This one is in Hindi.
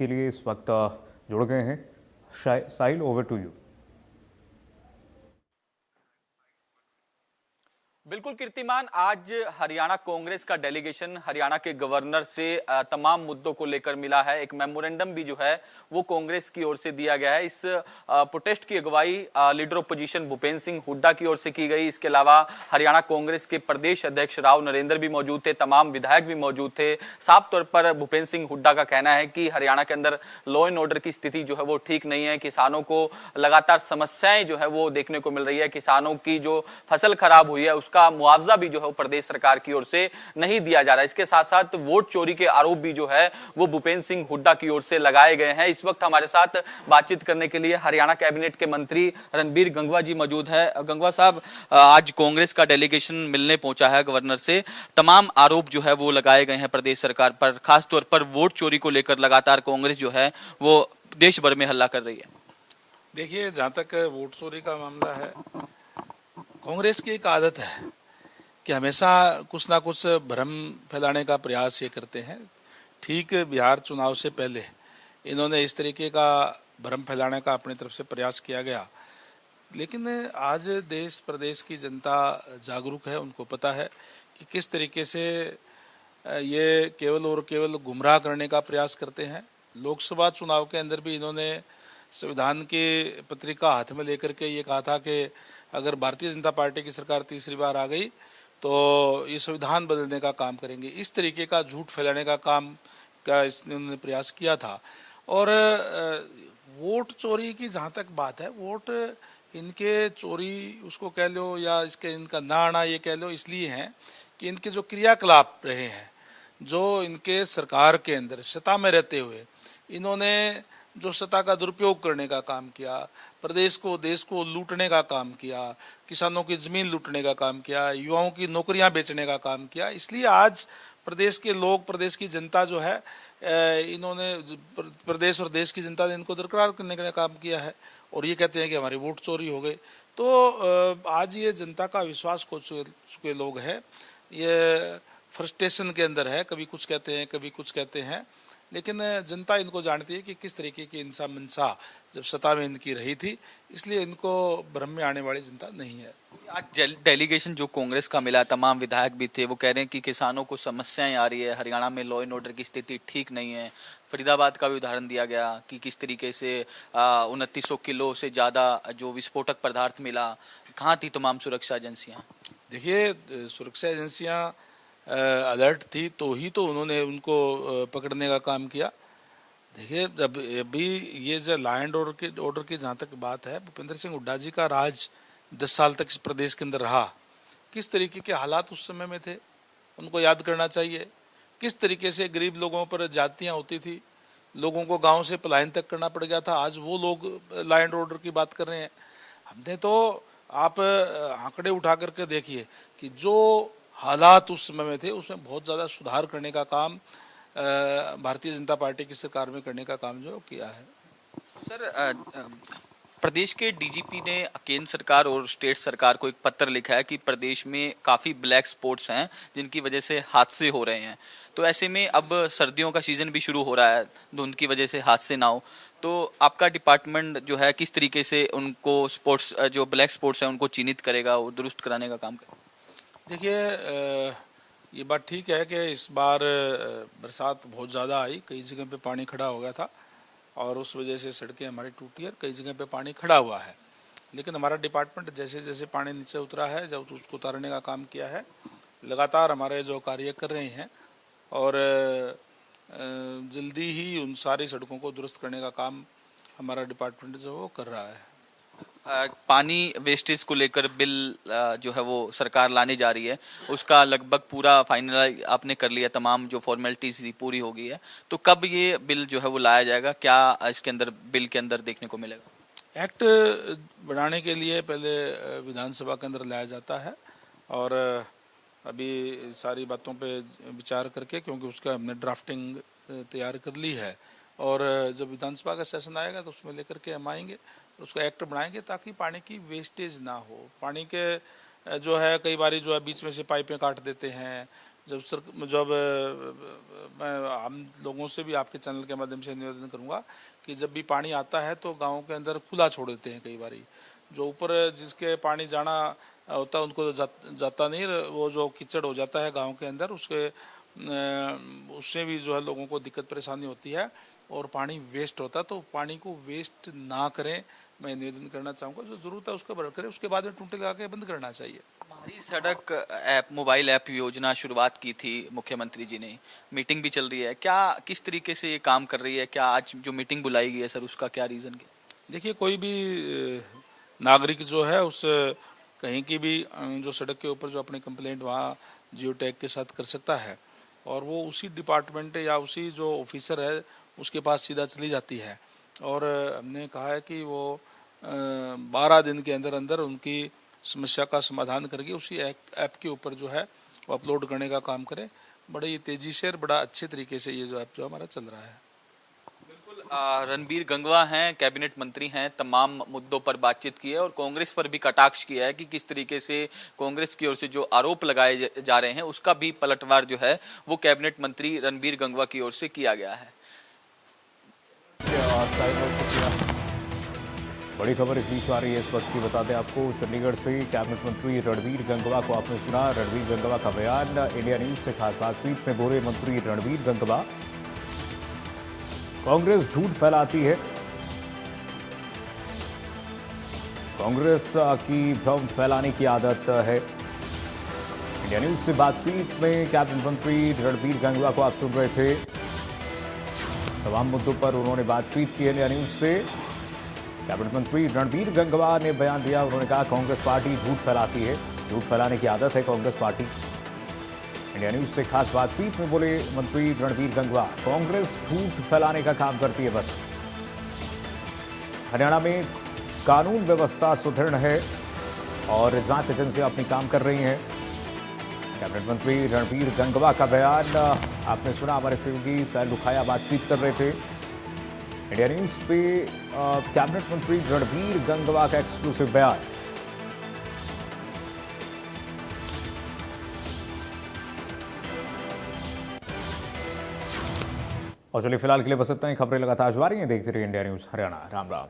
के लिए इस वक्त जुड़ गए हैं। साहिल, ओवर टू यू। बिल्कुल कीर्तिमान, आज हरियाणा कांग्रेस का डेलीगेशन हरियाणा के गवर्नर से तमाम मुद्दों को लेकर मिला है। एक मेमोरेंडम भी जो है वो कांग्रेस की ओर से दिया गया है। इस प्रोटेस्ट की अगुवाई लीडर ऑपोजिशन भूपेंद्र सिंह हुड्डा की ओर से की गई। इसके अलावा हरियाणा कांग्रेस के प्रदेश अध्यक्ष राव नरेंद्र भी मौजूद थे, तमाम विधायक भी मौजूद थे। साफ तौर पर भूपेंद्र सिंह हुड्डा का कहना है कि हरियाणा के अंदर लॉ एंड ऑर्डर की स्थिति जो है वो ठीक नहीं है। किसानों को लगातार समस्याएं जो है वो देखने को मिल रही है। किसानों की जो फसल खराब हुई है उसका मुआवजा भी जो है वो प्रदेश सरकार की ओर से नहीं दिया जा रहा है। इसके साथ साथ वोट चोरी के आरोप भी जो है वो भूपेंद्र सिंह हुड्डा की ओर से लगाए गए हैं। इस वक्त हमारे साथ बातचीत करने के लिए हरियाणा कैबिनेट के मंत्री रणबीर गंगवा जी मौजूद है। गंगवा साहब, आज कांग्रेस का डेलीगेशन मिलने पहुंचा है गवर्नर से। तमाम आरोप जो है वो लगाए गए हैं प्रदेश सरकार पर, खासतौर पर वोट चोरी को लेकर लगातार कांग्रेस जो है वो देश भर में हल्ला कर रही है। देखिए, जहाँ तक वोट चोरी का मामला है, कांग्रेस की एक आदत है कि हमेशा कुछ ना कुछ भ्रम फैलाने का प्रयास ये करते हैं। ठीक बिहार चुनाव से पहले इन्होंने इस तरीके का भ्रम फैलाने का अपनी तरफ से प्रयास किया गया, लेकिन आज देश प्रदेश की जनता जागरूक है। उनको पता है कि किस तरीके से ये केवल और केवल गुमराह करने का प्रयास करते हैं। लोकसभा चुनाव के अंदर भी इन्होंने संविधान की पत्रिका हाथ में लेकर के ये कहा था कि अगर भारतीय जनता पार्टी की सरकार तीसरी बार आ गई तो ये संविधान बदलने का काम करेंगे। इस तरीके का झूठ फैलाने का काम का इन्होंने प्रयास किया था। और वोट चोरी की जहाँ तक बात है, वोट इनके चोरी उसको कह लो या इसके इनका ना आना ये कह लो, इसलिए हैं कि इनके जो क्रियाकलाप रहे हैं, जो इनके सरकार के अंदर सत्ता में रहते हुए इन्होंने जो सत्ता का दुरुपयोग करने का काम किया, प्रदेश को देश को लूटने का काम किया, किसानों की ज़मीन लूटने का काम किया, युवाओं की नौकरियां बेचने का काम किया, इसलिए आज प्रदेश के लोग, प्रदेश की जनता जो है, इन्होंने प्रदेश और देश की जनता ने इनको दरकिनार करने का काम किया है और ये कहते हैं कि हमारी वोट चोरी हो गई। तो आज ये जनता का विश्वास खो चुके लोग हैं। ये फ्रस्ट्रेशन के अंदर है, कभी कुछ कहते हैं कभी कुछ कहते हैं, लेकिन जनता इनको जानती है कि किस तरीके की इंसा मनसा जब सत्ता में इनकी रही थी, इसलिए इनको भ्रम में आने वाली जनता नहीं है। आज डेलीगेशन जो कांग्रेस का मिला, तमाम विधायक भी थे, वो कह रहे हैं कि किसानों को समस्याएं आ रही है, हरियाणा में लॉ एंड ऑर्डर की स्थिति ठीक नहीं है। फरीदाबाद का भी उदाहरण दिया गया कि किस तरीके से 2900 किलो से ज़्यादा जो विस्फोटक पदार्थ मिला। कहाँ थी तमाम सुरक्षा एजेंसियाँ? देखिए, सुरक्षा एजेंसियाँ अलर्ट थी तो ही तो उन्होंने उनको पकड़ने का काम किया। देखिए, जब अभी ये जो लॉ एंड ऑर्डर की जहाँ तक बात है, भूपेंद्र सिंह हुड्डा जी का राज 10 साल तक इस प्रदेश के अंदर रहा। किस तरीके के हालात उस समय में थे उनको याद करना चाहिए। किस तरीके से गरीब लोगों पर जातियाँ होती थी, लोगों को गांव से पलायन तक करना पड़ गया था। आज वो लोग लॉ एंड ऑर्डर की बात कर रहे हैं। हमने तो, आप आंकड़े उठा करके देखिए कि जो हालात उस समय में थे उसमें बहुत ज़्यादा सुधार करने का काम भारतीय जनता पार्टी की सरकार में करने का काम जो किया है। सर, प्रदेश के डीजीपी ने केंद्र सरकार और स्टेट सरकार को एक पत्र लिखा है कि प्रदेश में काफ़ी ब्लैक स्पॉट्स हैं जिनकी वजह से हादसे हो रहे हैं। तो ऐसे में अब सर्दियों का सीजन भी शुरू हो रहा है, धुंध की वजह से हादसे ना हो, तो आपका डिपार्टमेंट जो है किस तरीके से उनको स्पोर्ट्स, जो ब्लैक स्पॉट्स हैं उनको चिन्हित करेगा और दुरुस्त कराने का काम करेगा? देखिए, ये बात ठीक है कि इस बार बरसात बहुत ज़्यादा आई, कई जगह पे पानी खड़ा हो गया था और उस वजह से सड़कें हमारी टूटी और कई जगह पे पानी खड़ा हुआ है। लेकिन हमारा डिपार्टमेंट जैसे जैसे पानी नीचे उतरा है, जब उसको उतारने का काम किया है, लगातार हमारे जो कार्य कर रहे हैं और जल्दी ही उन सारी सड़कों को दुरुस्त करने का काम हमारा डिपार्टमेंट जो वो कर रहा है। पानी वेस्टेज को लेकर बिल जो है वो सरकार लाने जा रही है, उसका लगभग पूरा फाइनल आपने कर लिया, तमाम जो फॉर्मेलिटीज पूरी हो गई है, तो कब ये बिल जो है वो लाया जाएगा? क्या इसके अंदर, बिल के अंदर देखने को मिलेगा? एक्ट बनाने के लिए पहले विधानसभा के अंदर लाया जाता है और अभी सारी बातों पे विचार करके, क्योंकि उसका हमने ड्राफ्टिंग तैयार कर ली है और जब विधानसभा का सेशन आएगा तो उसमें लेकर के हम आएंगे, उसको एक्ट बनाएंगे ताकि पानी की वेस्टेज ना हो। पानी के जो है कई बार जो है बीच में से पाइपें काट देते हैं जब मैं आम लोगों से भी आपके चैनल के माध्यम से निवेदन करूंगा कि जब भी पानी आता है तो गाँव के अंदर खुला छोड़ देते हैं। कई बारी जो ऊपर जिसके पानी जाना होता है उनको तो जाता नहीं, वो जो कीचड़ हो जाता है गांव के अंदर उससे भी जो है लोगों को दिक्कत परेशानी होती है और पानी वेस्ट होता है। तो पानी को वेस्ट ना करें, मैं निवेदन करना चाहूँगा। जो जरूरत है उसको करें, उसके बाद में टूटे लगा के बंद करना चाहिए। हमारी सड़क ऐप, मोबाइल ऐप योजना शुरुआत की थी मुख्यमंत्री जी ने, मीटिंग भी चल रही है, क्या किस तरीके से ये काम कर रही है? क्या आज जो मीटिंग बुलाई गई है सर, उसका क्या रीज़न है? देखिए, कोई भी नागरिक जो है उस कहीं की भी जो सड़क के ऊपर जो अपनी कंप्लेंट वहाँ जियो टैग के साथ कर सकता है और वो उसी डिपार्टमेंट या उसी जो ऑफिसर है उसके पास सीधा चली जाती है। और हमने कहा है कि वो 12 दिन के अंदर अंदर उनकी समस्या का समाधान करके उसी ऐप के ऊपर जो है वो अपलोड करने का काम करें। बड़ी तेजी से और बड़ा अच्छे तरीके से ये जो ऐप जो हमारा चल रहा है। रणबीर गंगवा हैं, कैबिनेट मंत्री हैं, तमाम मुद्दों पर बातचीत की है और कांग्रेस पर भी कटाक्ष किया है कि किस तरीके से कांग्रेस की ओर से जो आरोप लगाए जा रहे हैं उसका भी पलटवार जो है वो कैबिनेट मंत्री रणबीर गंगवा की ओर से किया गया है। बड़ी खबर इस बीच आ रही है इस वक्त की, बता दें आपको चंडीगढ़ से कैबिनेट मंत्री रणबीर गंगवा को आपने सुना। रणबीर गंगवा का बयान, इंडिया न्यूज से खास बातचीत में बोले मंत्री रणबीर गंगवा, कांग्रेस झूठ फैलाती है, कांग्रेस की भ्रम फैलाने की आदत है। इंडिया न्यूज से बातचीत में कैबिनेट मंत्री रणबीर गंगवा को आप सुन रहे थे। तमाम मुद्दों पर उन्होंने बातचीत की इंडिया न्यूज से। कैबिनेट मंत्री रणबीर गंगवा ने बयान दिया, उन्होंने कहा कांग्रेस पार्टी झूठ फैलाती है, झूठ फैलाने की आदत है कांग्रेस पार्टी। इंडिया न्यूज से खास बातचीत में बोले मंत्री रणबीर गंगवा, कांग्रेस झूठ फैलाने का काम करती है बस। हरियाणा में कानून व्यवस्था सुदृढ़ है और जांच एजेंसियां अपनी काम कर रही हैं। कैबिनेट मंत्री रणबीर गंगवा का बयान आपने सुना, हमारे सहयोगी सैल लुखाया बातचीत कर रहे थे। इंडिया न्यूज पे कैबिनेट मंत्री रणबीर गंगवा का एक्सक्लूसिव बयान। और चलिए फिलहाल के लिए बस इतना ही। खबरें लगातार जारी हैं, देखते रहिए इंडिया न्यूज हरियाणा। राम राम।